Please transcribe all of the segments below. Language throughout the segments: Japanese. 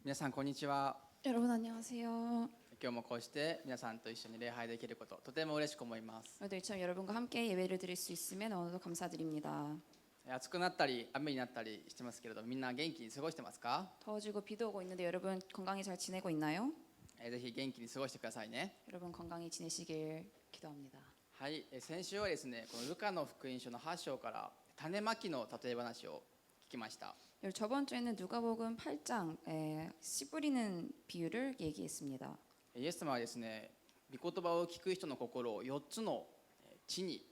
皆さんこんにちは。 여러분 안녕하세요. 今日もこうして皆さんと一緒に礼拝できることとても嬉しく思います。 오늘도 이처럼 여러분과 함께 예배를 드릴 수 있음에 너무도 감사드립니다. 暑くなったり雨になったりしてますけれど、みんな元気に過ごしてますか？ 더워지고 비도 오고 있는데 여러분 건강히 잘 지내고 있나요? ぜひ元気に過ごしてくださいね。 여러분 건강히 지내시길 기도합니다. はい、先週はですね、このルカの福音書の8章から種まきの例え話を聞きました。 저번 주에는 누가복음 8장 씨 뿌리는 비유를 얘기했습니다. イエス様はですね、御言葉を聞く人の心を4つの地に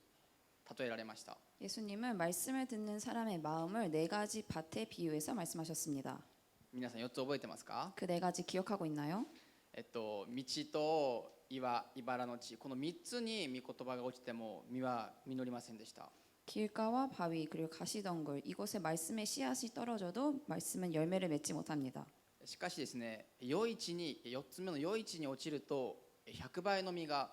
例えられました。 예수님은 말씀을 듣는 사람의 마음을 네 가지 밭에 비유해서 말씀하셨습니다. 皆さん4つ覚えてますか？ 그 네 가지 기억하고 있나요? 道と岩、茨の地、この3つに御言葉が落ちても実は実りませんでした。 길가와 바위 그리고 가시덩굴 이곳에 말씀의 씨앗이 떨어져도 말씀은 열매를 맺지 못합니다. しかしですね、良い地に4つ目の良い地に落ちると100倍の実が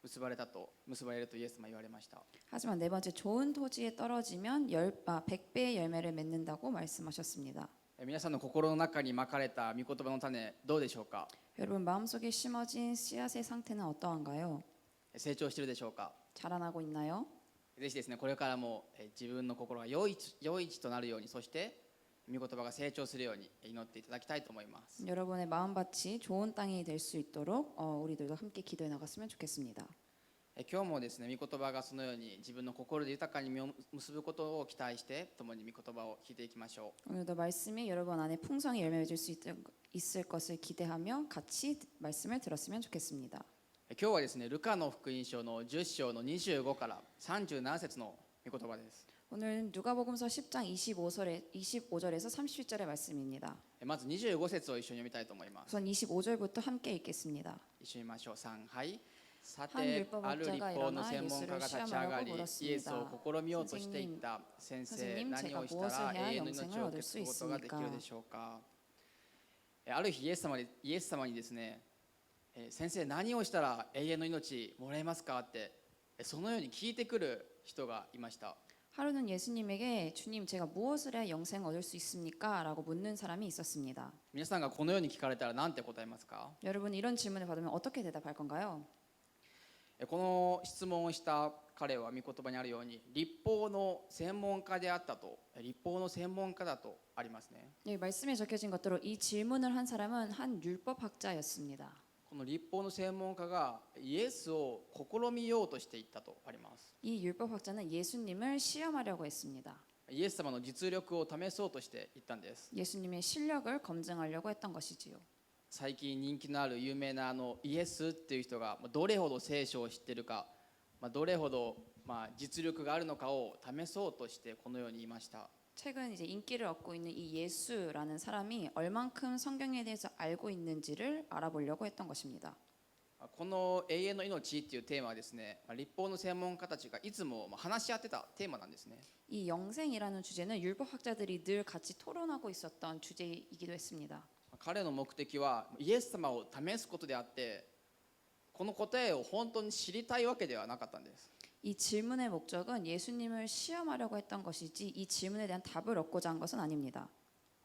結ばれるとイエス様は言われました。 하지만 네 번째 좋은 토지에 떨어지면 100배의 열매를 맺는다고 말씀하셨습니다. 皆さんの心の中にまかれた御言葉の種どうでしょうか？ 여러분 마음속에 심어진 씨앗의 상태는 어떠한가요? 成長しているでしょうか？ 자라나고 있나요? ぜひですね、これからも自分の心が良い地となるように、そして御言葉が成長するように祈っていただきたいと思います。 여러분의 마음밭이 좋은 땅이 될 수 있도록 우리들도 함께 기도해 나갔으면 좋겠습니다. 今日もですね、御言葉がそのように自分の心で豊かに実を結ぶことを期待して共に御言葉を聞いていきましょう。 오늘도 말씀이 여러분 안에 풍성히 열매 맺을 수 있을 것을 기대하며 같이 말씀을 들었으면 좋겠습니다. 今日はですね、ルカの福音書の10章の25から37節の御言葉です。 오늘 누가복음서 10장 25절에서 30절의 말씀입니다. まず25節を一緒に読みたいと思います。 우선 25절부터 함께 읽겠습니다. 一緒に見ましょう。3、はい。さ 한 て、 율법 ある立 학자가 法の 일어나 専門家が 예수를 立ち上が 시험하려고 り、イエスを 물었습니다. 試みようとしていった。先生、 선생님, 何 제가 をした 무엇을 ら 해야 永遠の命 영생을 を 얻을 受 수 け継ぐことができる 있습니까? でしょうか？ある日イエス様にですね、先生、何をしたら永遠の命もらえますかってそのように聞いてくる人がいました。 하루는 예수님에게 주님 제가 무엇을 해야 영생을 얻을 수 있습니까? 라고 묻는 사람이 있었습니다. 皆さんがこのように聞かれたら何て答えますか？ 여러분 이런 질문을 받으면 어떻게 대답할 건가요? この質問をした彼は御言葉にあるように立法の専門家であったと、立法の専門家だとありますね。 네, 말씀에 적혀진 것대로 이 질문을 한 사람은 한 율법학자였습니다. この立法の専門家がイエスを試みようとしていったとあります。 이 율법학자는 예수님을 시험하려고 했습니다. イエス様の実力を試そうとしていったんです。 예수님의 실력을 검증하려고 했던 것이지요. 最近人気のある有名なイエスっていう人がどれほど聖書を知っているか、どれほど実力があるのかを試そうとしてこのように言いました。 최근 이제 인기를 얻고 있는 이 예수라는 사람이 얼만큼 성경에 대해서 알고 있는지를 알아보려고 했던 것입니다. この永遠の命っていうテーマはですね、立法の専門家たちがいつも話し合ってたテーマなんですね。 이 영생이라는 주제는 율법학자들이 늘 같이 토론하고 있었던 주제이기도 했습니다. 彼の目的はイエス様を試すことであって、この答えを本当に知りたいわけではなかったんです。 이 질문의 목적은 예수님을 시험하려고 했던 것이지 이 질문에 대한 답을 얻고자 한 것은 아닙니다.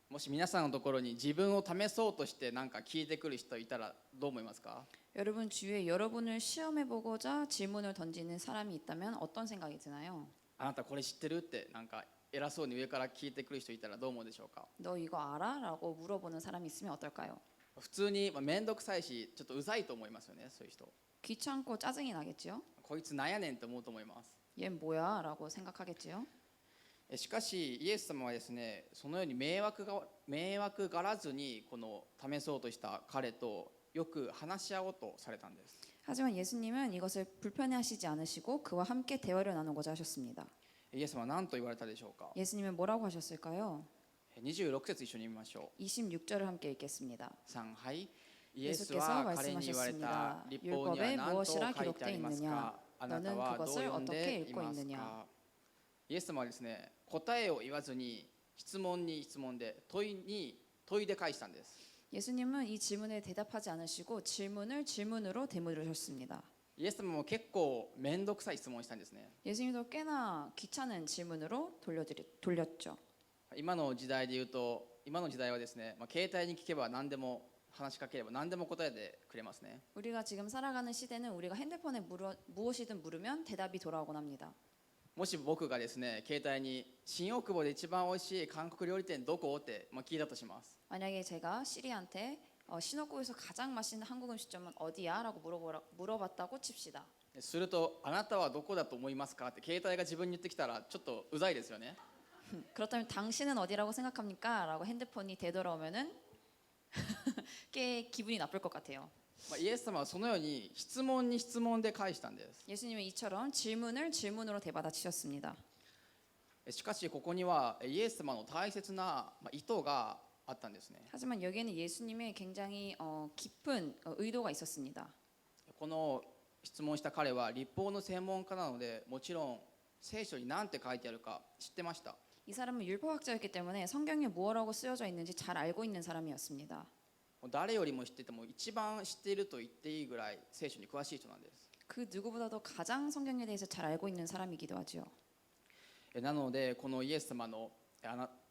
もし皆さんのところに自分を試そうとして何か聞いてくる人いたらどう思いますか？ 여러분 주위에 여러분을 시험해보고자 질문을 던지는 사람이 있다면 어떤 생각이 드나요? あなたこれ知ってるってなんか偉そうに上から聞いてくる人いたらどう思うでしょうか？ 너 이거 알아? 라고 물어보는 사람이 있으면 어떨까요? 普通に面倒くさいしちょっとうざいと思いますよね。そういう人、 귀찮고 짜증이 나겠지요? こいつなんやねんと思うと思います。 얘 뭐야? 라고 생각하겠지요? しかしイエス様はですね、そのように迷惑がらずにこの試そうとした彼とよく話し合おうとされたんです。 하지만 예수님은 이것을 불편해하시지 않으시고 그와 함께 대화를 나누고자 하셨습니다. イエス様は何と言われたでしょうか？ 예수님은 뭐라고 하셨을까요? 26節一緒に見ましょう。 26절을 함께 읽겠습니다. 3、はい。イエス 예수께서 は彼に言われた 말씀하셨습니다. 立法には 율법에 何と 무엇이라 書いてあ 기록되어 りますか？ 있느냐? あなた 너는 はどう 그것을 読んで 어떻게 い 읽고 ます 있느냐? か？イエス様はですね、答えを言わずに質問に質問で問いで返したんです。 예수님은 이 질문에 대답하지 않으시고 질문을 질문으로 되물으셨습니다. イエス様も結構面倒くさい質問をしたんですね。 예수님도 꽤나 귀찮은 질문으로 돌렸죠. 今の時代で言うと今の時代はですね、携帯に聞けば何でも話しかければ何でも答えてくれますね。 우리가 지금 살아가는 시대는 우리가 핸드폰에 무엇이든 물으면 대답이 돌아오곤 합니다. もし僕がですね携帯に新大久保で一番美味しい韓国料理店どこって、聞いたとします。 만약에 제가 시리한테 신혼국에서 가장 맛있는 한국 음식점은 어디야? 라고 물어봤다고 칩시다. するとあなたはどこだと思いますかって携帯が自分に言ってきたらちょっとうざいですよね。 그렇다면 당신은 어디라고 생각합니까? 라고 핸드폰이 되돌아오면은 꽤 기분이 나쁠 것 같아요. イエス様はそのように質問に質問で返したんです。 예수님은 이처럼 질문을 질문으로 되받아치셨습니다. しかしここにはイエス様の大切な意図があったんですね。 하지만 여기에는 예수님의 굉장히 깊은 의도가 있었습니다. この質問した彼は立法の専門家なのでもちろん聖書に何て書いてあるか知ってました。 이 사람은 율법학자였기 때문에 성경에 무엇라고 쓰여져 있는지 잘 알고 있는 사람이었습니다. 誰よりも知ってても一番知っていると言っていいぐらい聖書に詳しい人なんです。 그 누구보다도 가장 성경에 대해서 잘 알고 있는 사람이기도 하죠. なのでこのイエス様の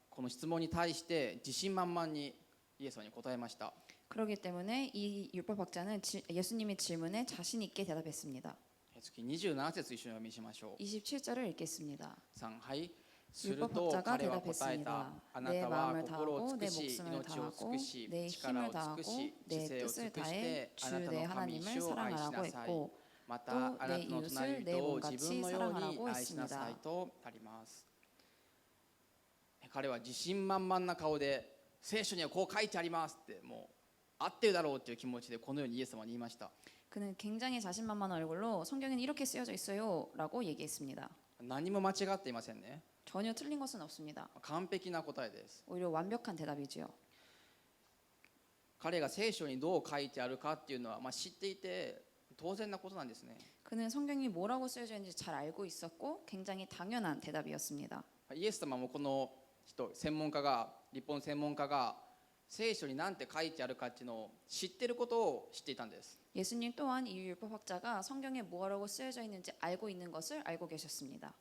この質問に対して自信満々にイエス様に答えました。 그렇기 때문에 이 율법학자는 예수님의 질문에 자신 있게 대답했습니다. 次27節一緒にお読みしましょう。 27절을 읽겠습니다. 3はいすると彼は答えた。あなたは心を尽くし命を尽くし力を尽くし知性を尽くしてあなたの神主を愛しなさい。またあなたの隣人を自分のように愛しなさいとあります。彼は自信満々な顔で聖書にはこう書いてありますってもう合ってるだろうという気持ちでこのようにイエス様に言いました。 그는 굉장히 자신만만한 얼굴로 성경에는 이렇게 쓰여져 있어요 라고 얘기했습니다. 何も間違っていませんね。 전혀 틀린 것은 없습니다. 完璧な答えです。 오히려 완벽한 대답이지요. 彼が聖書にどう書いてあるかっていうのは、知っていて当然なことなんですね。 그는 성경이 뭐라고 쓰여져 있는지 잘 알고 있었고 굉장히 당연한 대답이었습니다. イエス様もこの人専門家が立法の専門家が聖書に何て書いてあるかっていうのを知っていることを知っていたんです。 예수님 또한 이 율법학자가 성경에 뭐라고 쓰여져 있는지 알고 있는 것을 알고 계셨습니다.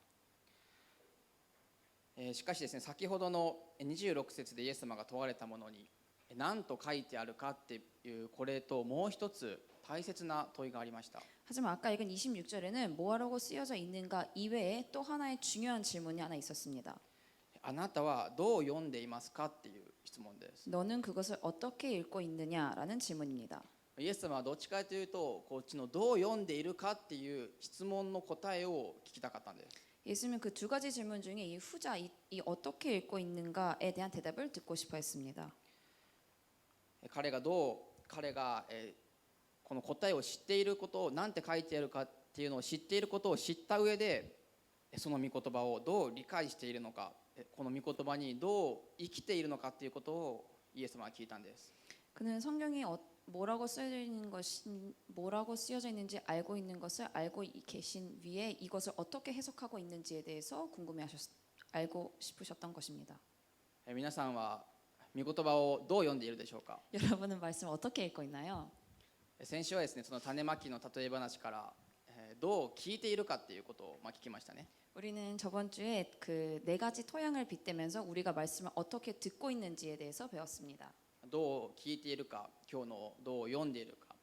しかしですね先ほどの26節でイエス様が問われたものに何と書いてあるかっていうこれともう一つ大切な問いがありました。 하지만 아까 읽은 26절에는 뭐라고 쓰여져 있는가 이외에 또 하나의 중요한 질문이 하나 있었습니다. あなたはどう読んでいますかっていう質問です。 너는 그것을 어떻게 읽고 있느냐라는 질문입니다. イエス様はどっちかというとこっちのどう読んでいるかっていう質問の答えを聞きたかったんです。 예수님은 그 두 가지 질문 중에 이 후자 이 어떻게 읽고 있는가에 대한 대답을 듣고 싶어 했습니다. 彼がこの答えを知っていることを何て書いてあるかっていうのを知っていることを知った上でその御言葉をどう理解しているのかこの御言葉にどう生きているのかっていうことをイエス様は聞いたんです。 그는 성경이 뭐라고 쓰여져 있는지 알고 있는 것을 알고 계신 위에 이것을 어떻게 해석하고 있는지에 대해서 알고 싶으셨던 것입니다. 皆さんは御言葉をどう読んでいるでしょうか。 여러분은 말씀 어떻게 읽고 있나요? 先週はですねその種まきの例え話からどう聞いているかっていうことを聞きましたね。 우리는 저번 주에 그 네 가지 토양을 빗대면서 우리가 말씀을 어떻게 듣고 있는지에 대해서 배웠습니다. どう聞いているか今日のどう読んでいるか、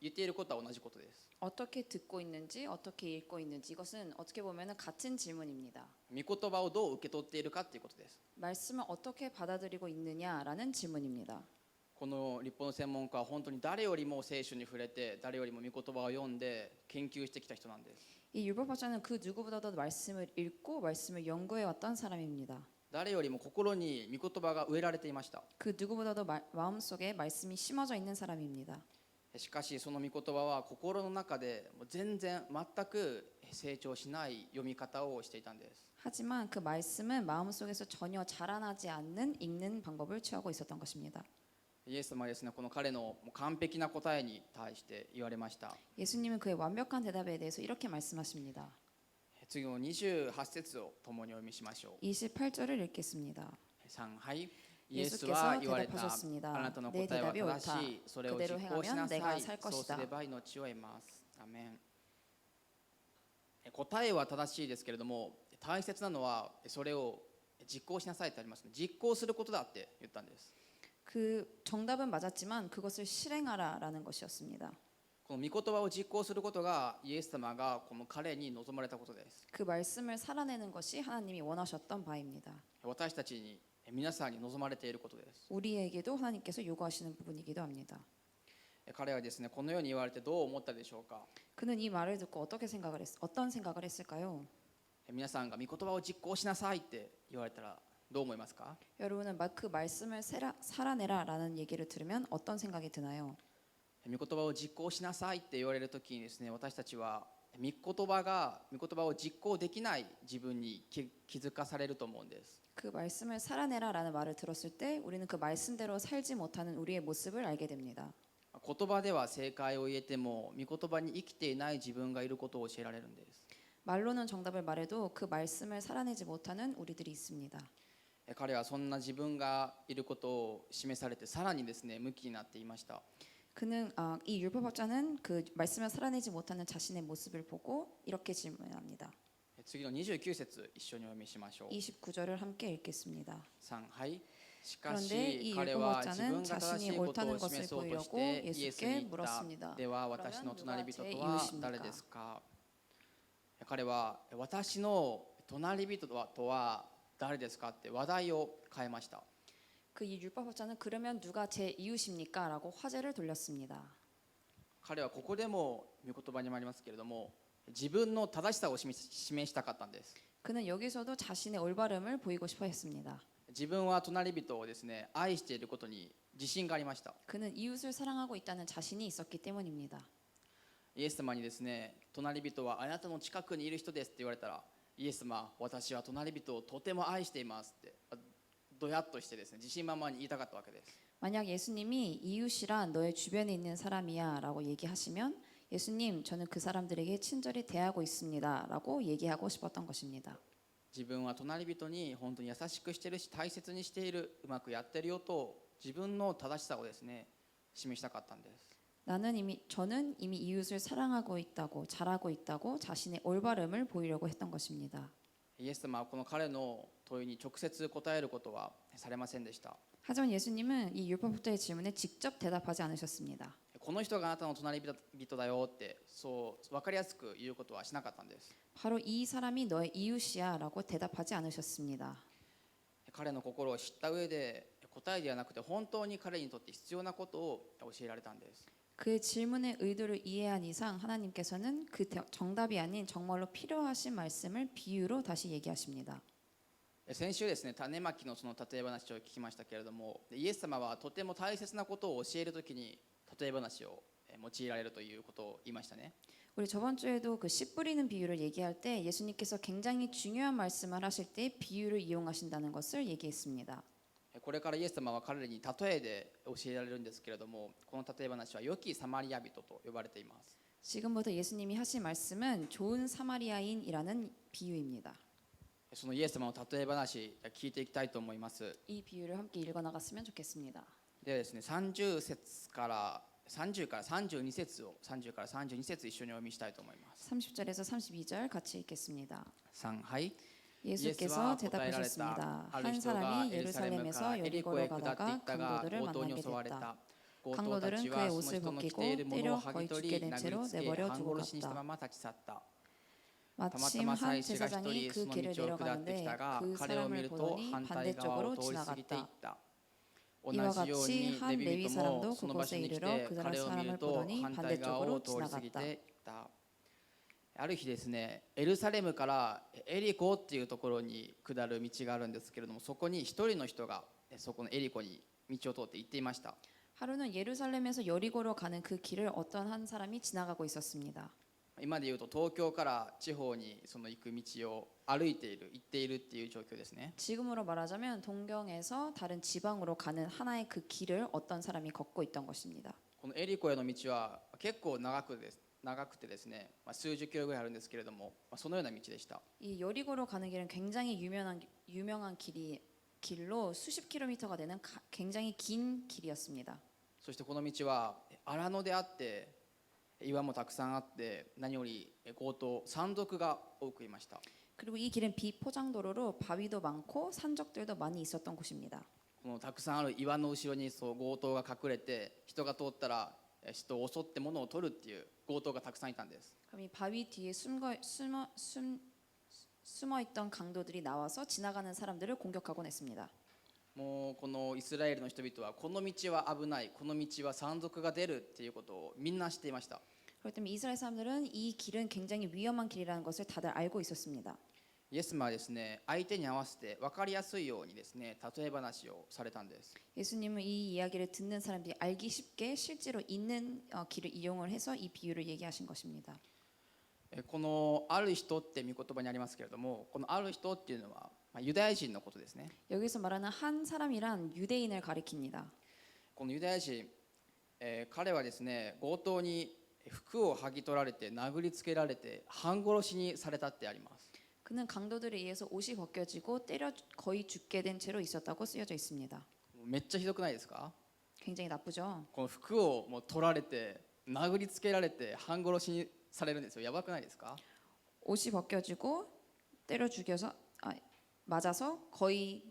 言っていることは同じことです。 어떻게 듣고 있는지 어떻게 읽고 있는지 이것은 어떻게 보면 같은 질문입니다. 御言葉をどう受け取っているかっていうことです。 말씀을 어떻게 받아들이고 있느냐라는 질문입니다. この立法の専門家は本当に誰よりも聖書に触れて誰よりも御言葉を読んで研究してきた人なんです。 이 율법학자는 그 누구보다도 말씀을 읽고 말씀을 연구해 왔던 사람입니다. 誰よりも心に御言葉が植えられていました。 그 누구보다도 마음속에 말씀이 심어져 있는 사람입니다. しかしその御言葉は心の中で全然全く成長しない読み方をしていたんです。 하지만 그 말씀은 마음속에서 전혀 자라나지 않는 읽는 방법을 취하고 있었던 것입니다. イエス様はですねこの彼の完璧な答えに対して言われました。 예수님은 그의 완벽한 대답에 대해서 이렇게 말씀하십니다. 次の28節を共にお読みしましょう。 28절을 읽겠습니다. 3はい。イエスは言われた。あなたの答えは正しい。それを実行しなさい。そうすれば命を得ます。アメン。答えは正しいですけれども大切なのはそれを実行しなさいってありますね。実行することだって言ったんです。 그 정답은 맞았지만 그것을 실행하라라는 것이었습니다. この御言葉を実行することがイエス様がこの彼に望まれたことです。 그 말씀을 살아내는 것이 하나님이 원하셨던 바입니다. 私たちに皆さんに望まれていることです。 우리에게도 하나님께서 요구하시는 부분이기도 합니다. 彼はですね、このように言われてどう思ったでしょうか。 그는 이 말을 듣고 어떤 생각을 했을까요? 皆さんが御言葉を実行しなさいって言われたらどう思いますか。 여러분은 그 말씀을 살아내라라는 얘기를 들으면 어떤 생각이 드나요? 御言葉を実行しなさいって言われるときにですね、私たちは御言葉を実行できない自分に気づかされると思うんです。 그 말씀을 살아내라라는 말을 들었을 때 우리는 그 말씀대로 살지 못하는 우리의 모습을 알게 됩니다. 言葉では正解を言えても御言葉に生きていない自分がいることを教えられるんです。 말로는 정답을 말해도 그 말씀을 살아내지 못하는 우리들이 있습니다. 彼はそんな自分がいることを示されてさらにですね、無気になっていました。 그는 이 율법학자는 그 말씀을 살아내지 못하는 자신의 모습을 보고 이렇게 질문합니다. 次の29節一緒にお読みしましょう。 29절을 함께 읽겠습니다. 3、はい。しか 그런데 し 이 彼は自 율법학자는 分が正し 자신이 いことを 옳다는 示 것을 そうとし 보이려고 てイエスに 예수께 言った。 물었습니다. では私の 그러면 隣 누가 人 제 とは 이웃입니까? 誰ですか。彼は私の隣人とは誰ですかって話題を変えました。 그 이 율법학자는 그러면 누가 제 이웃입니까? 라고 화제를 돌렸습니다. 彼はここでも御言葉にもありますけれども、自分の正しさを示したかったんです。 그는 여기서도 자신의 올바름을 보이고 싶어 했습니다. 自分は隣人をですね、愛していることに自信がありました。 그는 이웃을 사랑하고 있다는 자신이 있었기 때문입니다. イエス様にですね、隣人はあなたの近くにいる人ですって言われたら、イエス様、私は隣人をとても愛していますってどやっとしてですね、自信満々に言いたかったわけです。 만약 예수님이 이웃이란 너의 주변에 있는 사람이야 라고 얘기하시면 예수님 저는 그 사람들에게 친절히 대하고 있습니다 라고 얘기하고 싶었던 것입니다. 自分は隣人に本当に優しくしているし大切にしている、うまくやってるよと自分の正しさをですね、示したかったんです。 저는 이미 이웃을 사랑하고 있다고 잘하고 있다고 자신의 올바름을 보이려고 했던 것입니다. イエス様はこの彼の問いに直接答えることはされませんでした。 하지만 예수님은 이 율법학자의 질문에 직접 대답하지 않으셨습니다. この人があなたの隣人だよってそう分かりやすく言うことはしなかったんです。 바로 이 사람이 너의 이웃이야 라고 대답하지 않으셨습니다. 彼の心を知った上で答えではなくて本当に彼にとって必要なことを教えられたんです。 그 질문의 의도를 이해한 이상 하나님께서는 그 정답이 아닌 정말로 필요하신 말씀을 비유로 다시 얘기하십니다. 先週ですね、種まきのその例え話を聞きましたけれども、イエス様はとても大切なことを教えるときに例え話を用いられるということを言いましたね。 우리 저번 주에도 그 씨 뿌리는 비유를 얘기할 때 예수님께서 굉장히 중요한 말씀을 하실 때 비유를 이용하신다는 것을 얘기했습니다. これからイエス様は彼らに例えで教えられるんですけれども、この例え話は良きサマリア人と呼ばれています。 지금부터 예수님이 하신 말씀은 좋은 사마리아인이라는 비유입니다. そのイエス様の例え話聞いていきたいと思います。 이 비유를 함께 읽어 나갔으면 좋겠습니다. ではですね、30から32節を30から32節一緒にお読みしたいと思います。 30절에서 32절 같이 읽겠습니다. 3、はい。 예수께서 대답하셨습니다. 한 사람이 예루살렘에서 여리고로 가다가 강도들을 만나게 됐다. 강도들은 그의 옷을 벗기고 때려 거의 죽게 된 채로 내버려 두고 갔다. 마침 한 제사장이 그 길을 내려가는데 그 사람을 보더니 반대쪽으로 지나갔다. 이와 같이 한 레위 사람도 그곳에 이르러 그 사람을 보더니 반대쪽으로 지나갔다. ある日ですね、エルサレムからエリコっていうところに下る道があるんですけれども、そこに一人の人がそこのエリコに道を通って行っていました。 하루는 예루살렘에서 여리고로 가는 그 길을 어떤 한 사람이 지나가고 있었습니다. 今でいうと東京から地方にその行く道を歩いている、行っているっていう状況ですね。 지금으로 말하자면 동경에서 다른 지방으로 가는 하나의 그 길을 어떤 사람이 걷고 있던 것입니다. このエリコへの道は結構長くてですね、数十キロぐらいあるんですけれども、そのような道でした。 이 여리고로 가는 길은 굉장히 유명한 길로 수십 킬로미터가 되는 굉장히 긴 길이었습니다. そしてこの道は荒野であって岩もたくさんあって、何より強盗山賊が多くいました。 그리고 이 길은 비포장도로로 바위도 많고 산적들도 많이 있었던 곳입니다. このたくさんある岩の後ろにそう強盗が隠れて人が通ったら人を襲って物を取るっていう強盗がたくさんいたんです。 그럼 이 바위 뒤에 숨어 있던 강도들이 나와서 지나가는 사람들을 공격하곤 했습니다. もうこのイスラエルの人々はこの道は危ない、この道は山賊が出るっていうことをみんな知っていました。 그렇기 때문에 이스라엘 사람들은 이 길은 굉장히 위험한 길이라는 것을 다들 알고 있었습니다. イエス様はですね、相手に合わせて分かりやすいようにですね、例え話をされたんです。 예수님은 이 이야기를 듣는 사람들이 알기 쉽게 실제로 있는 길을 이용을 해서 이 비유를 얘기하신 것입니다. このある人って御言葉にありますけれども、このある人っていうのはユダヤ人のことですね。 여기서 말하는 한 사람이란 유대인을 가리킵니다. このユダヤ人、彼はですね、強盗に服を剥ぎ取られて殴りつけられて半殺しにされたってあります。 그는 강도들에 의해서 옷이 벗겨지고 때려 거의 죽게 된 채로 있었다고 쓰여져 있습니다. めっちゃひどくないですか？ 굉장히 나쁘죠. この服をもう取られて殴りつけられて半殺しにされるんですよ。やばくないですか？ 옷이 벗겨지고 때려 죽여서 맞아서 거의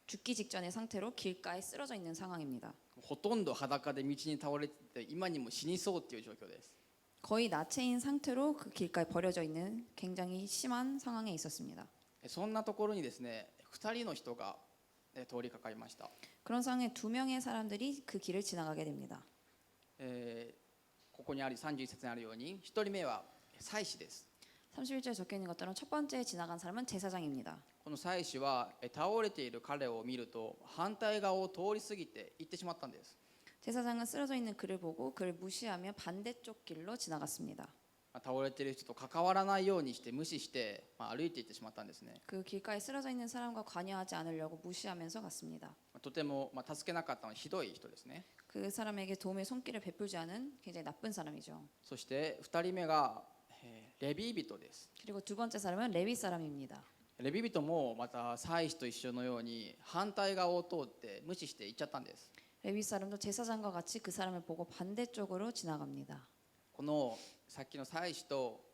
죽기 직전의 상태로 길가에 쓰러져 있는 상황입니다. ほとんど裸で道に倒れてて今にも死にそうっていう状況です。 거의 나체인 상태로 그 길가에 버려져 있는 굉장히 심한 상황에 있었습니다. そんなところにですね、2人の人が通りかかりました。 그런 상황에 두 명의 사람들이 그 길을 지나가게 됩니다. ここにあり31節にあるように、1人目は祭司です。 31절에 적혀 있는 것처럼 첫 번째 지나간 사람은 제사장입니다. この祭司は倒れている彼を見ると反対側を通り過ぎて行ってしまったんです。 제사장은 쓰러져 있는 그를 보고 그를 무시하며 반대쪽 길로 지나갔습니다. 倒れている人と関わらないようにして無視して歩いていってしまったんですね。 그 길가에 쓰러져 있는 사람과 관여하지 않으려고 무시하면서 갔습니다. とても助けなかったのはひどい人ですね。 그 사람에게 도움의 손길을 베풀지 않은 굉장히 나쁜 사람이죠. そして2人目がレビ人です。 그리고 두 번째 사람은 레위 사람입니다. レビ人もまた祭司と一緒のように反対側を通って無視して行っちゃったんです。 레위 사람도 제사장과 같이 그 사람을 보고 반대쪽으로 지나갑니다. このさっきの祭司と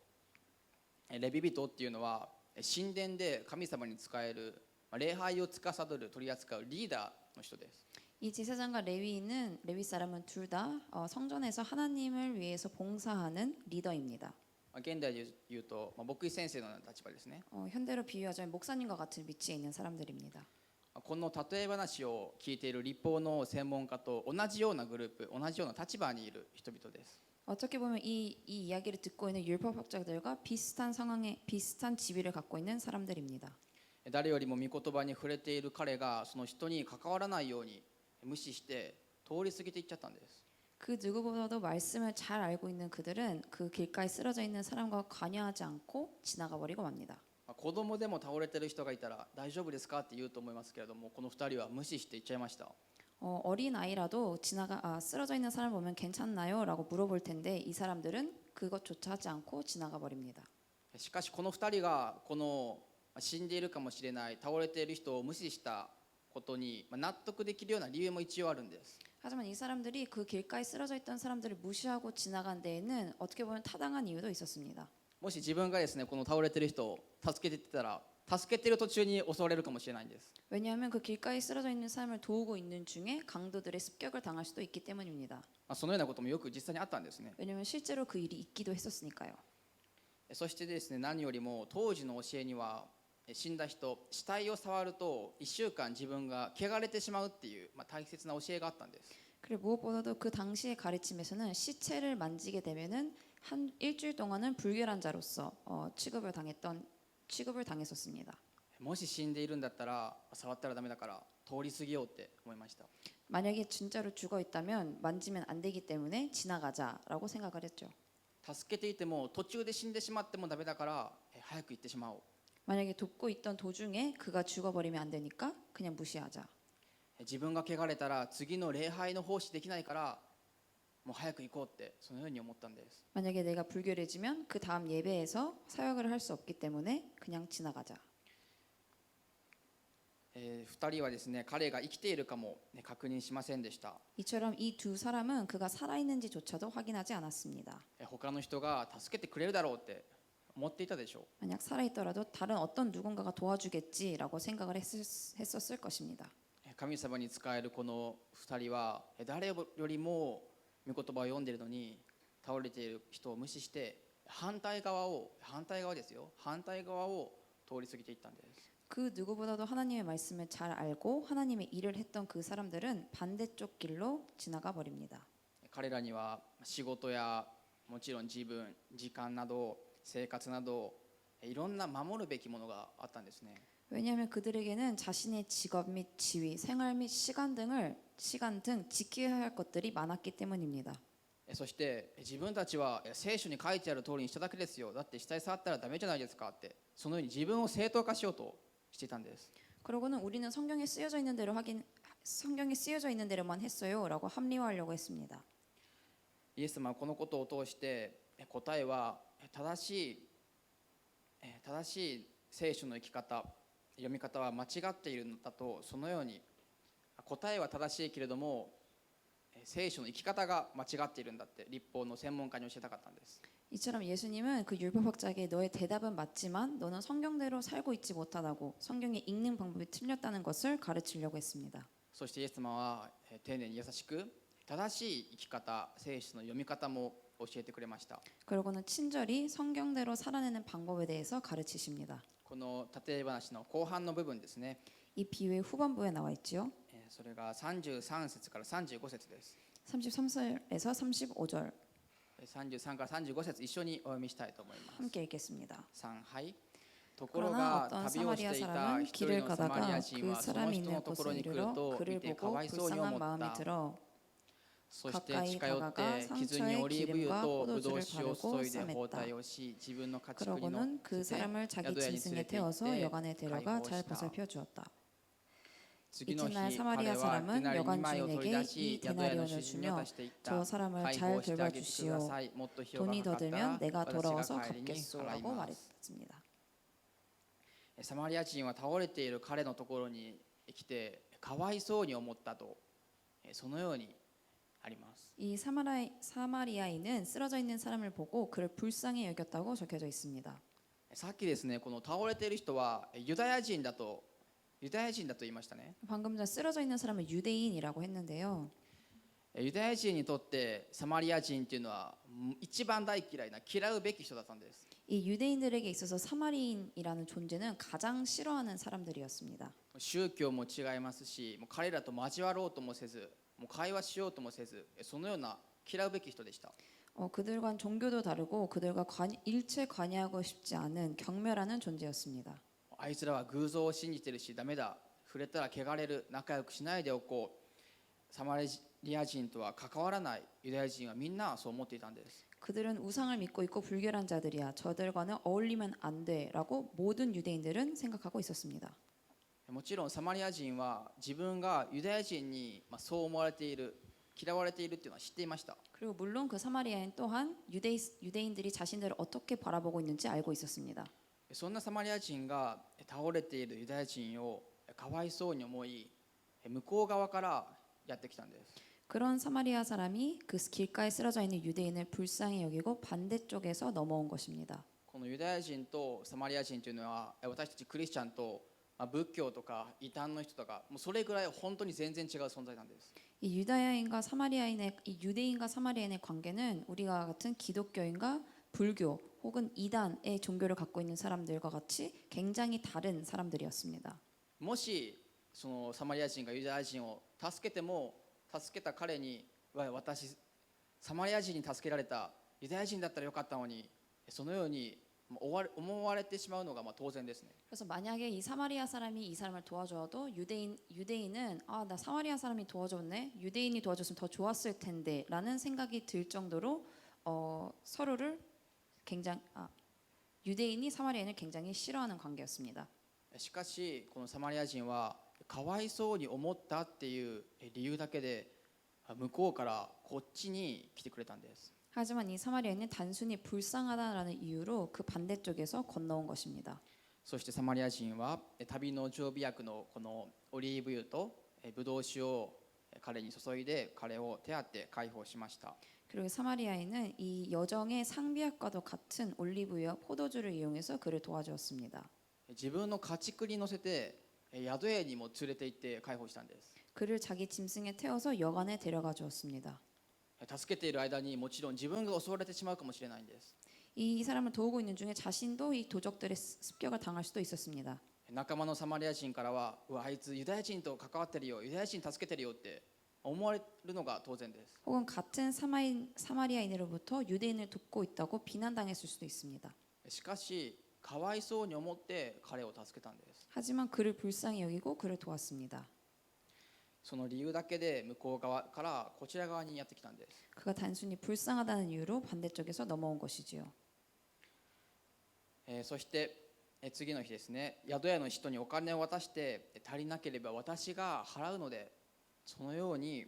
レビ人っていうのは神殿で神様に仕える礼拝を司る取り扱うリーダーの人です。 이 제사장과 레위 사람은 둘 다 성전에서 하나님을 위해서 봉사하는 리더입니다. 現代で言うと牧師先生の立場ですね。 현대로 비유하자면 목사님과 같은 위치에 있는 사람들입니다. この例え話を聞いている立法の専門家と同じようなグループ、同じような立場にいる人々です。 어떻게 보면 이 이야기를 듣고 있는 율법학자들과 비슷한 상황에 비슷한 지위를 갖고 있는 사람들입니다. 誰よりも御言葉に触れている彼がその人に関わらないように無視して通り過ぎていっちゃったんです。 그 누구보다도 말씀을 잘 알고 있는 그들은 그 길가에 쓰러져 있는 사람과 관여하지 않고 지나가 버리고 맙니다. 子供でも倒れてる人がいたら大丈夫ですかって言うと思いますけれども、この2人は無視していっちゃいました。 어린 아이라도 쓰러져 있는 사람 보면 괜찮나요? 라고 물어볼 텐데 이 사람들은 그것조차 하지 않고 지나가 버립니다. しかしこの2人がこの死んでいるかもしれない倒れている人を無視したことに納得できるような理由も一応あるんです。 하지만 이 사람들이 그 길가에 쓰러져 있던 사람들을 무시하고 지나간 데에는 어떻게 보면 타당한 이유도 있었습니다. もし自分がですねこの倒れている人を助けていってたら助けている途中に襲われるかもしれないんです。 왜냐하면 그 길가에 쓰러져 있는 사람을 도우고 있는 중에 강도들의 습격을 당할 수도 있기 때문입니다. そのようなこともよく実際にあったんですね。 왜냐하면 실제로 그 일이 있기도 했었으니까요. そしてですね、何よりも当時の教えには死んだ人、死体を触ると1週間自分が汚れてしまうっていう大切な教えがあったんです。 그리고 무엇보다도 그 당시의 가르침에서는 시체를 만지게 되면은 한 일주일 동안은 불결한 자로서 취급을 당했었습니다. もし死んでいるんだったら触ったらダメだから通り過ぎようって思いました。 만약에 진짜로 죽어 있다면 만지면 안 되기 때문에 지나가자라고 생각을 했죠. 助けていても途中で死んでしまってもダメだから早く行ってしまおう。 만약에 돕고 있던 도중에 그가 죽어버리면 안 되니까 그냥 무시하자. 自分が汚れたら次の礼拝の奉仕できないからもう早く行こうってそのように思ったんです。 만약에 내가 불결해지면 그 다음 예배에서 사역을 할 수 없기 때문에 그냥 지나가자. 2人はですね彼が生きているかも確認しませんでした。 이처럼 이 두 사람은 그가 살아있는지조차도 확인하지 않았습니다. 他の人が助けてくれるだろうって思っていたでしょう。 만약 살아있더라도 다른 어떤 누군가가 도와주겠지라고 생각을 했었을 것입니다. 神様に仕えるこの2人は誰よりも御言葉を読んでいるのに倒れている人を無視して反対側を通り過ぎていったんです。 그 누구보다도 하나님의 말씀을 잘 알고 하나님의 일을 했던 그 사람들은 반대쪽 길로 지나가 버립니다. 彼らには仕事やもちろん自分、時間など生活などいろんな守るべきものがあったんですね。 왜냐하면 그들에게는 자신의 직업 및 지위, 생활 및 시간 등 지켜야 할 것들이 많았기 때문입니다. そして自分たちは聖書に書いてある通りにしただけですよ、だって下に触ったらダメじゃないですかって、そのように自分を正当化しようとしていたんです。 그러고는 우리는 성경에 쓰여져 있는 대로만 했어요라고 합리화하려고 했습니다. イエス様はこのことを通して答えは正しい聖書の生き方、読み方は間違っているのだと、そのように答えは正しいけれども聖書の生き方が間違っているんだって律法の専門家に教えたかったんです。 이처럼 예수님은 그 율법학자에게 너의 대답은 맞지만 너는 성경대로 살고 있지 못하다고, 성경의 읽는 방법이 틀렸다는 것을 가르치려고 했습니다. そしてイエス様は丁寧に優しく正しい生き方、聖書の読み方も教えてくれました。 그러고는 친절히 성경대로 살아내는 방법에 대해서 가르치십니다. この例え話の後半の部分ですね。 이 비유의 후반부에 나와 있지요. それが33節から35節です。 33절에서 35절 33から35節一緒にお読みしたいと思います。 함께 읽겠습니다. 3、はい。ところ 그러나 が 어떤 旅をして 사마리아 いた 사람은 一人 길을 のサマリア 가다가 人 그 はその 사람이 人 있는 のところ 곳에 に来る 이르러 と見 그를 てか 보고 わいそうに 불쌍한 思っ 마음이 た。 들어 そして 가까이 近寄っ 다가가 て傷に 상처에 オリーブ油 기름과 とブドウ 포도주를 酒を 바르고 注いで包 싸맸다. 帯をし、自分の家畜に乗 그러고는 그 せて 사람을 자기 宿屋に連 짐승에 れて行っ 태워서 て 여관에 解 데려가 放 잘 した。 보살펴 주었다. 次の日 이튿날 彼 사마리아 は 사람은 デナリ2 여관 枚を取り 주인에게 出し 이 宿屋の 데나리온을 主人に 주며 渡していった 저 사람을 解 잘 放してあげてくだ 돌봐주시오. さい。もっと費用が 돈이 かか 더 ったら 들면 내가 私 돌아와서 が帰りに払い 갚겠소라고 ます。 말했습니다. サマリア人は倒れている彼のところに来てかわいそうに思ったと、そのようにあります。 이 사마리아인은 쓰러져 있는 사람을 보고 그를 불쌍히 여겼다고 적혀져 있습니다. さっきですね、この倒れている人はユダヤ人だと言いましたね。 방금 전 쓰러져 있는 사람은 유대인이라고 했는데요. ユダヤ人にとってサマリア人っていうのは一番大嫌いな嫌うべき人だったんです。 이 유대인들에게 있어서 사마리인이라는 존재는 가장 싫어하는 사람들이었습니다. 宗教も違いますし、もう彼らと交わろうともせず、もう会話しようともせず、そのような嫌うべき人でした。 그들과는 종교도 다르고 그들과 일체 관여하고 싶지 않은 경멸하는 존재였습니다. あいつらは偶像を信じてるしダメだ、触れたら汚れる、仲良くしないでおこう。サマリア人とは関わらないユダヤ人はみんなそう思っていたんです。 그들은 우상을 믿고 있고 불결한 자들이야. 저들과는 어울리면 안 돼라고 모든 유대인들은 생각하고 있었습니다. もちろんサマリア人は自分がユダヤ人にそう思われている、嫌われているっていうのは知っていました。 그리고 물론 그 사마리아인 또한 유대인들이 자신들을 어떻게 바라보고 있는지 알고 있었습니다. そんなサマリア人が倒れているユダヤ人をかわいそうに思い、向こう側からやってきたんです。 그런 사마리아 사람이 그 길가에 쓰러져 있는 유대인을 불쌍히 여기고 반대쪽에서 넘어온 것입니다. このユダヤ人とサマリア人というのは私たちクリスチャンと仏教とか異端の人とかもうそれぐらい本当に全然違う存在なんです。 이 유대인과 사마리아인의 관계는 우리가 같은 기독교인과 불교 혹은 이단의 종교를 갖고 있는 사람들과 같이 굉장히 다른 사람들이었습니다. もしそのサマリア人がユダヤ人を助けても助けた彼に私サマリア人に助けられたユダヤ人だったらよかったのに、そのように思われてしまうのが当然ですね。 그래서 만약에 이 사마리아 사람이 이 사람을 도와줘도 유대인은 나 사마리아 사람이 도와줬네, 유대인이 도와줬으면 더 좋았을 텐데라는 생각이 들 정도로 서로를 유대인이 사마리아인을 굉장히 싫어하는 관계였습니다. しかしこのサマリア人はかわいそうに思ったっていう理由だけで向こうからこっちに来てくれたんです。 하지만 이 사마리아인은 단순히 불쌍하다라는 이유로 그 반대쪽에서 건너온 것입니다. そしてサマリア人は旅の常備薬のこのオリーブ油とブドウ酒を彼に注いで彼を手当て解放しました。 그리고 사마리아인은 이 여정의 상비약과도 같은 올리브유와 포도주를 이용해서 그를 도와주었습니다. 自分の家畜に乗せて宿屋にも連れて行って解放したんです。 그를 자기 짐승에 태워서 여관에 데려가 주었습니다. 助けている間にもちろん自分が襲われてしまうかもしれないんです。 이 사람을 도우고 있는 중에 자신도 이 도적들의 습격을 당할 수도 있었습니다. 仲間のサマリア人からは、うわあいつユダヤ人と関わってるよ、ユダヤ人助けてるよって思われるのが当然です。 혹은 같은 사마리아인으로부터 유대인을 돕고 있다고 비난당했을 수도 있습니다. しかしかわいそうに思って彼を助けたんです。 하지만 그를 불쌍히 여기고 그를 도왔습니다. その理由だけで向こう側からこちら側にやってきたんです。 그가 단순히 불쌍하다는 이유로 반대쪽에서 넘어온 것이지요. そして次の日ですね、宿屋の人にお金を渡して足りなければ私が払うので、そのように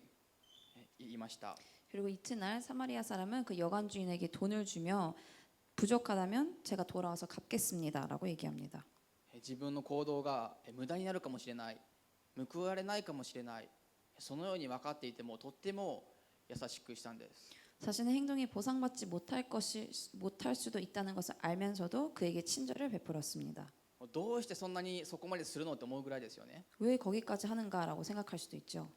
言いました。 그리고 이튿날 사마리아 사람은 그 여관 주인에게 돈을 주며 부족하다면 제가 돌아와서 갚겠습니다라고 얘기합니다. 自分の行動が無駄になるかもしれない、報われないかもしれない、そのように分かっていてもとっても優しくしたんです。 자신의 행동이 보상받지 못할 수도 있다는 것을 알면서도 그에게 친절을 베풀었습니다. どうしてそんなにそこまでするのって思うぐらいですよね。 왜 거기까지 하는가라고 생각할 수도 있죠.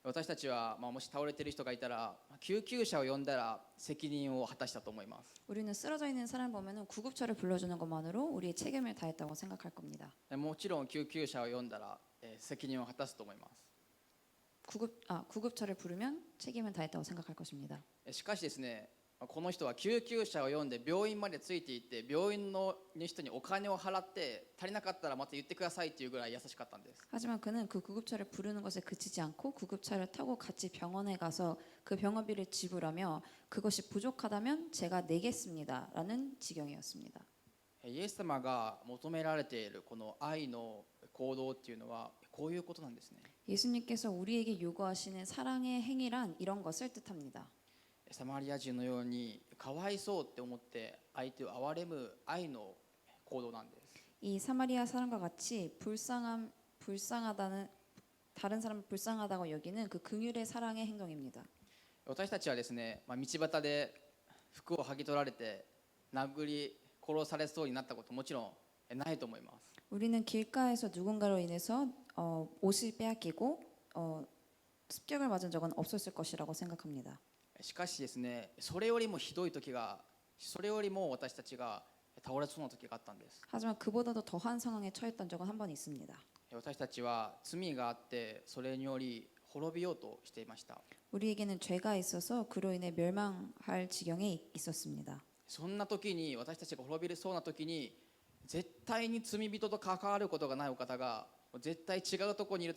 私たちは、もし倒れている人がいたら救急車を呼んだら責任を果たしたと思います。 우리는 쓰러져 있는 사람 보면은 구급차를 불러주는 것만으로 우리의 책임을 다했다고 생각할 겁니다. もちろん救急車を呼んだら責任を果たすと思います。 구급차를 부르면 책임을 다했다고 생각할 것입니다. しかしですね、この人は救急車を呼んで病院までついて行って病院の人にお金を払って足りなかったらまた言ってくださいっていうぐらい優しかったんです。 하지만 그는 그 구급차를 부르는 것에 그치지 않고 구급차를 타고 같이 병원에 가서 그 병원비를 지불하며 그것이 부족하다면 제가 내겠습니다라는 지경이었습니다. イエス様が求められているこの愛の行動っていうのはこういうことなんですね。 예수님께서 우리에게 요구하시는 사랑의 행위란 이런 것을 뜻합니다. サマリア人のようにかわいそうって思って相手を憐れむ愛の行動なんです。 이 사마리아 사람과 같이 불쌍하다는 다른 사람을 불쌍하다고 여기는 그 긍휼의 사랑의 행동입니다. 私たちはですね、道端で服を剥ぎ取られて殴り殺されそうになったこともちろんないと思います。 우리는 길가에서 누군가로 인해서 옷을 빼앗기고 습격을 맞은 적은 없었을 것이라고 생각합니다. しかしですね、それよりもひどい時が、それよりも私たちが倒れそうな時があったんです。 하지만 그보다도 더한 상황에 처했던 적은 한 번 있습니다. 私たちは罪があってそれにより滅びようとしていました。 우리에게는 죄가 있어서 그로 인해 멸망할 지경에 있었습니다. そんな時に私たちが滅びそうな時に絶対に罪人と関わることがないお方が、絶対違うところにいる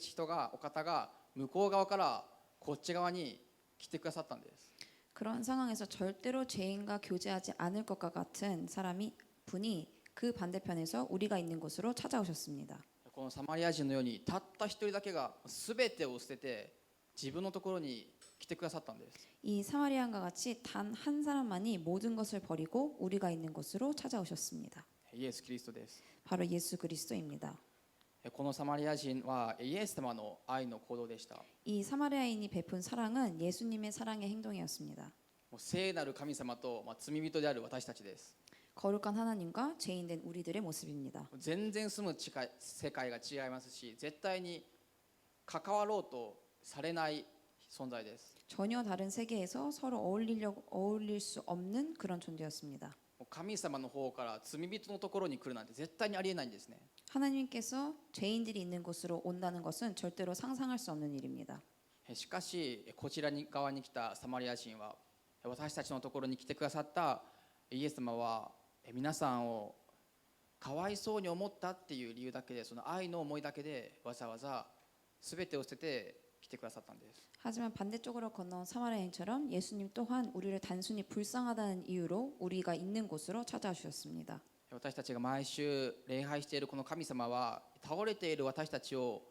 お方が向こう側からこっち側に来てくださったんです。 그런 상황에서 절대로 죄인과 교제하지 않을 것과 같은 분이 그 반대편에서 우리가 있는 곳으로 찾아오셨습니다. このサマリア人のようにたった一人だけが全てを捨てて自分のところに来てくださったんです。 이 사마리아인과 같이 단 한 사람만이 모든 것을 버리고 우리가 있는 곳으로 찾아오셨습니다. イエス・キリストです。 바로 예수 그리스도입니다. このサマリア人はイエス様の愛の行動でした。 이 사마리아인이 베푼 사랑은 예수님의 사랑의 행동이었습니다. 聖なる神様と罪人である私たちです。 거룩한 하나님과 죄인된 우리들의 모습입니다. 全然住む世界が違いますし、絶対に関わろうとされない存在です。 전혀 다른 세계에서 서로 어울릴 수 없는 그런 존재였습니다. 神様の方から罪人のところに来るなんて絶対にありえないんですね。 하나님께서 죄인들이 있는 곳으로 온다는 것은 절대로 상상할 수 없는 일입니다. しかしこちら側に来たサマリア人は、私たちのところに来てくださったイエス様は皆さんをかわいそうに思ったっていう理由だけで、その愛の思いだけでわざわざ全てを捨てて来てくださったんです。 하지만 반대쪽으로 건너온 사마리아인처럼 예수님 또한 우리를 단순히 불쌍하다는 이유로 우리가 있는 곳으로 찾아와 주셨습니다. 私たちが毎週礼拝しているこの神様は倒れている私たちを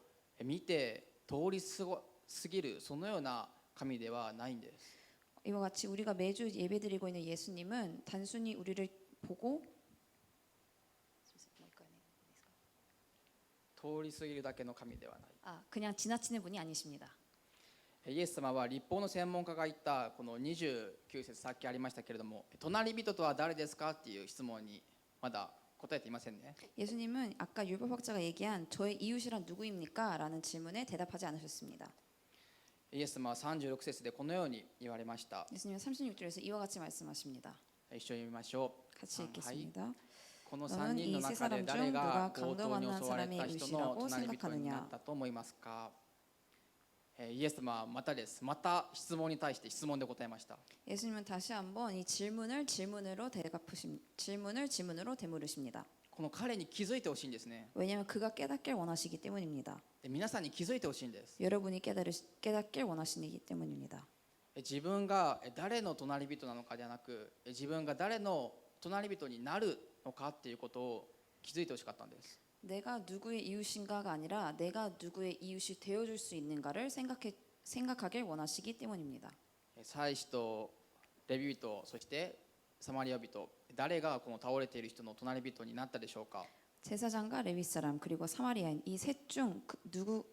見て通り過ぎるそのような神ではないんです。 이와 같이 우리가 매주 예배드리고 있는 예수님은 단순히 우리를 보고 通り過ぎるだけの神ではない。 그냥 지나치는 분이 아니십니다. イエス様は立法の専門家が言ったこの29節、さっきありましたけれども、隣人とは誰ですかっていう質問にまだ答えていませんね。 예수님은 아까 율법학자가 얘기한 저의 이웃이란 누구입니까? 라는 질문에 대답하지 않으셨습니다. イエス様は36節でこのように言われました。 예수님은 36절에서 이와 같이 말씀하십니다. 一緒に読みましょう。 같이 읽겠습니다. この3 너는 人の 이 세 中で 사람 誰 중 が 누가 強盗 강도 に 만난 襲われた 사람의 人の 이웃이라고 隣人にな 생각하느냐? ったと思いますか？イエス様はまたです。また質問に対して質問で答えました。 예수님은 다시 한번 이 질문을 질문으로 되물으십니다. この彼に気づいてほしいんですね。 왜냐하면 그가 깨닫길 원하시기 때문입니다. で皆さんに気づいてほしいんです。 여러분이 깨닫길 원하시기 때문입니다. 自分が誰の隣人なのかではなく、自分が誰の隣人になるのかっていうことを気づいてほしかったんです。 내가 누구의 이웃인가가 아니라 내가 누구의 이웃이 되어줄 수 있는가를 생각하길 원하시기 때문입니다. 祭司とレビ人、そしてサマリア人、誰がこの倒れている人の隣人になったでしょうか？ 제사장과 레위 사람 그리고 사마리아인 이 셋 중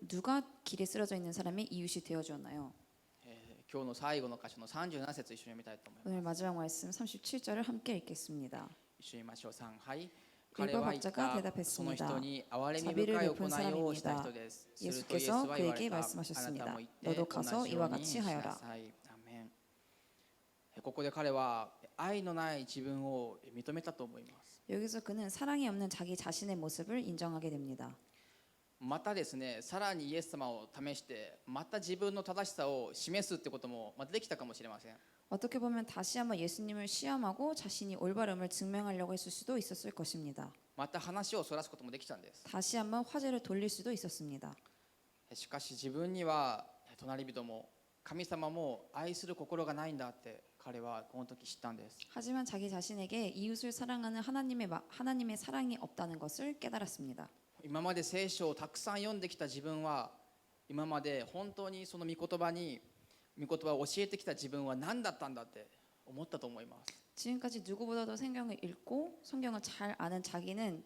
누가 길에 쓰러져 있는 사람이 이웃이 되어 주었나요? 今日の最後の箇所の37節一緒に読みたいと思います。 오늘 마지막 말씀 37절을 함께 읽겠습니다. 一緒に見ましょう。3、はい。彼は言っ 율법학자가 た 대답했습니다. その人に憐れみ 자비를 深い 베푼 行いをした 사람입니다. 人です。するとイエス 예수께서 は言わ 그에게 れた。あな 말씀하셨습니다. たも言って 너도 同 가서 じよ 이와 うに 같이 しな 하여라. さい。アーメン。ここで彼は愛のない自分を認めたと思います。 여기서 그는 사랑이 없는 자기 자신의 모습을 인정하게 됩니다. またですね、さらにイエス様を試してまた自分の正しさを示すってこともまたできたかもしれません。 어떻게 보면 다시 한번 예수님을 시험하고 자신이 올바름을 증명하려고 했을 수도 있었을 것입니다. また話をそらすこともできたんです。 다시 한번 화제를 돌릴 수도 있었습니다. しかし自分には隣人も神様も愛する心がないんだって彼はこの時知ったんです。 하지만 자기 자신에게 이웃을 사랑하는 하나님의 사랑이 없다는 것을 깨달았습니다. 今まで聖書をたくさん読んできた自分は今まで本当にその御言葉を教えてきた自分は何だったんだって思ったと思います。 지금까지 누구보다도 성경을 읽고 성경을 잘 아는 자기는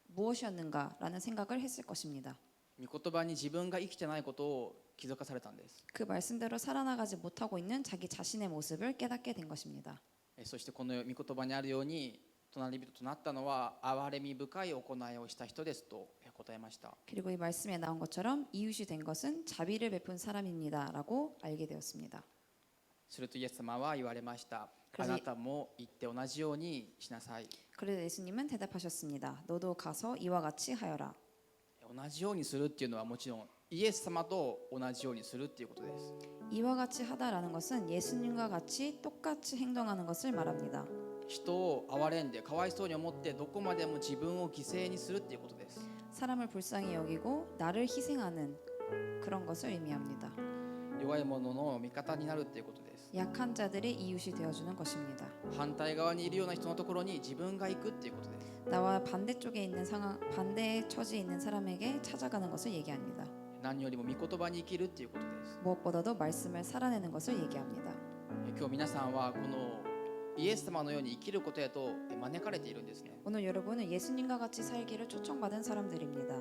무엇이었는가라는 생각을 했을 것입니다. 御言葉に自分が生きてないことを気づかされたんです。 그 말씀대로 살아나가지 못하고 있는 자기 자신의 모습을 깨닫게 된 것입니다. そしてこの御言葉にあるように隣人となったのは憐れみ深い行いをした人ですと答えました。 그리고 이 말씀에 나온 것처럼 이웃이 된 것은 자비를 베푼 사람입니다라고 알게 되었습니다. するとイエス様は言われました。あなたも行って同じようにしなさい。 그래서 예수님은 대답하셨습니다. 너도 가서 이와 같이 하여라. 同じようにするっていうのはもちろんイエス様と同じようにするっていうことです。 이와 같이 하다라는 것은 예수님과 같이 똑같이 행동하는 것을 말합니다. 人を憐れんでかわいそうに思ってどこまでも自分を犠牲にするっていうことです。 사람을 불쌍히 여기고 나를 희생하는 그런 것을 의미합니다. 弱い者の味方になるっていうことです。 약한 자들의 이웃이 되어주는 것입니다. 反対側にいるような人のところに自分が行くっていうことです。 나와 반대쪽에 있는 반대의 처지에 있는 사람에게 찾아가는 것을 얘기합니다. 何よりも御言葉に生きるっていうことです。 무엇보다도 말씀을 살아내는 것을 얘기합니다. 今日皆さんはこのイエス様のように生きることへと招かれているんですね。 오늘 여러분은 예수님과 같이 살기를 초청받은 사람들입니다.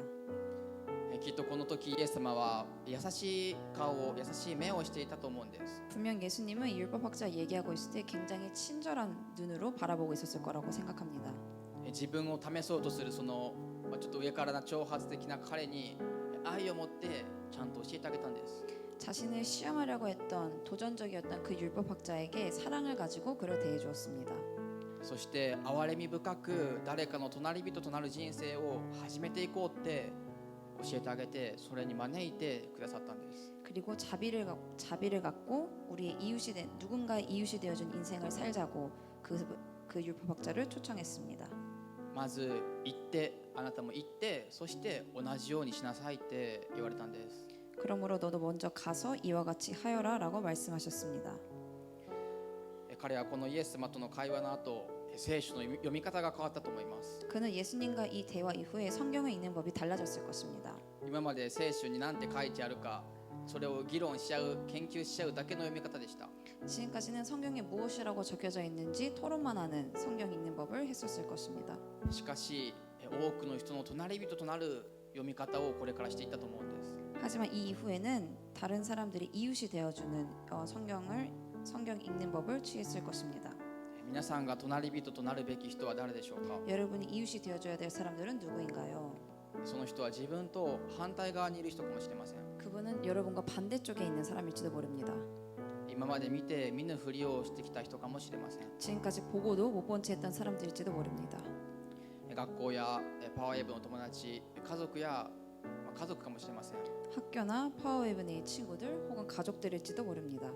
きっとこの時イエス様は優しい顔を優しい目をしていたと思うんです。 분명 예수님은 이 율법학자 얘기하고 있을 때 굉장히 친절한 눈으로 바라보고 있었을 거라고 생각합니다. 自分を試そうとするそのちょっと上からな挑発的な彼に愛を持ってちゃんと教えてあげたんです。 자신을 시험하려고 했던 도전적이었던 그 율법학자에게 사랑을 가지고 그를 대해 주었습니다. そして憐れみ深く誰かの隣人となる人生を始めていこうって教えてあげてそれに招いてくださったんです。 그리고 자비를 갖고 우리의 누군가의 이웃이 되어준 인생을 살자고 그 율법학자를 초청했습니다. まず行ってあなたも行ってそして同じようにしなさいって言われたんです。 그러므로 너도 먼저 가서 이와 같이 하여라라고 말씀하셨습니다. 彼はこのイエス様との会話の後聖書の読み方が変わったと思います。 그는 예수님과 이 대화 이후에 성경을 읽는 법이 달라졌을 것입니다. 今まで聖書に何て書いてあるかそれを議論しちゃう研究しちゃうだけの読み方でした。 지금까지는 성경에 무엇이라고 적혀져 있는지 토론만 하는 성경 읽는 법을 했었을 것입니다. しかし多くの人の隣人となる読み方をこれからしていったと思うんです。 하지만 이 이후에는 다른 사람들이 이웃이 되어주는 성경 읽는 법을 취했을 것입니다. 皆さんが隣人となるべき人は誰でしょうか。 여러분이 이웃이 되어줘야 될 사람들은 누구인가요? その人は自分と反対側にいる人かもしれません。 그분은 여러분과 반대쪽에 있는 사람일지도 모릅니다. 今まで見て見ぬふりをしてきた人かもしれません。 지금까지 보고도 못 본 채 했던 사람들일지도 모릅니다. 学校やパワーウェーブの友達、家族や家族かもしれません。 학교나 파워웨이브 내 친구들 혹은 가족들일지도 모릅니다.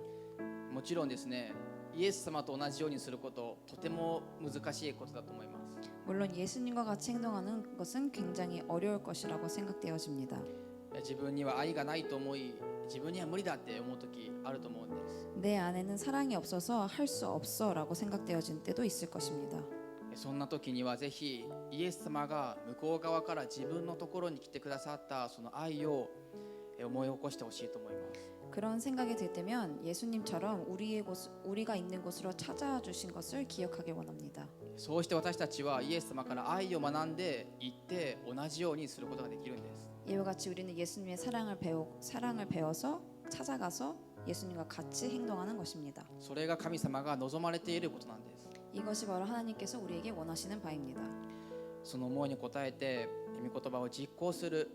もちろんですね、イエス様と同じようにすることとても難しいことだと思います。 물론 예수님과 같이 행동하는 것은 굉장히 어려울 것이라고 생각되어집니다. 自分には愛がないと思い、自分には無理だって思う時あると思うんです。 내 안에는 사랑이 없어서 할 수 없어라고 생각되어진 때도 있을 것입니다. そんな時にはぜひイエス様が向こう側から自分のところに来てくださったその愛を思い起こしてほしいと思います。 그런 생각이 들 때면 예수님처럼 우리가 있는 곳으로 찾아와 주신 것을 기억하길 원합니다. そうして私たちはイエス様から愛を学んでいって同じようにすることができるんです。 이와 같이 우리는 예수님의 사랑을 배워서 찾아가서 예수님과 같이 행동하는 것입니다. それが神様が望まれていることなんです。 이것이 바로 하나님께서 우리에게 원하시는 바입니다. その思いに応えて御言葉を実行する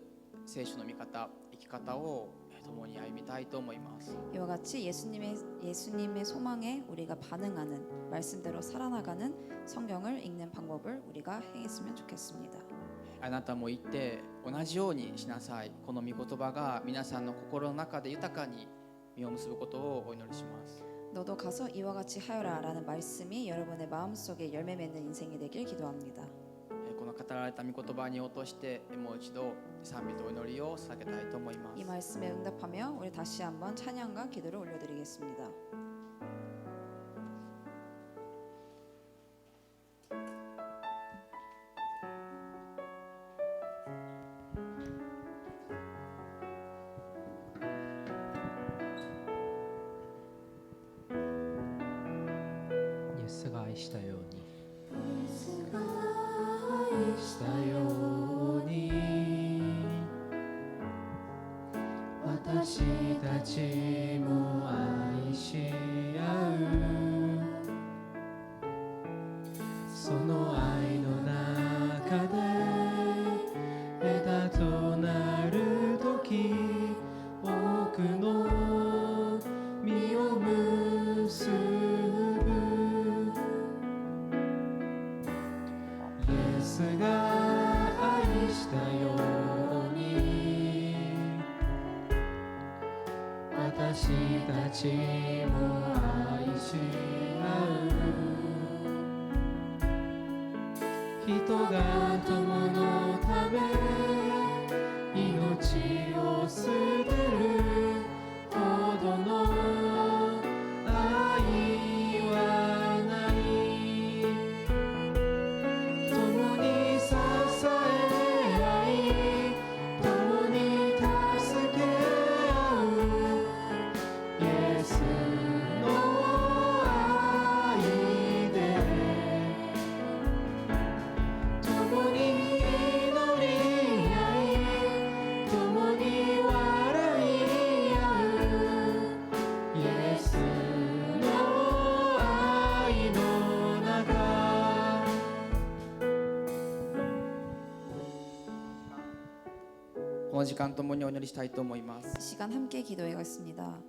聖書の見方、生き方を共に歩みたいと思います。 이와 같이 예수님의 소망에 우리가 반응하는 말씀대로 살아나가는 성경을 읽는 방법을 우리가 행했으면 좋겠습니다. あなたも言って同じようにしなさい。この御言葉が皆さんの心の中で豊かに実を結ぶことをお祈りします。 너도 가서 이와 같이 하여라라는 말씀이 여러분의 마음속에 열매 맺는 인생이 되길 기도합니다. この語られた御言葉に応答してもう一度賛美とお祈りを捧げたいと思いま 이 す。 말씀에 응답하며 우리 다시 한번 찬양과 기도를 올려드리겠습니다. 예수가 愛したようにしたように私たちも愛し合うその愛の中で枝となる時多くの実を結ぶイエスが愛したように私たちも愛し合う人が友のため命を捨てるほどの愛はない共に支え合い共に助け合うイエスの愛で共に祈り合い共に笑い合うイエスの愛の中この時間共にお祈りしたいと思います。 이 시간 함께 기도하겠습니다.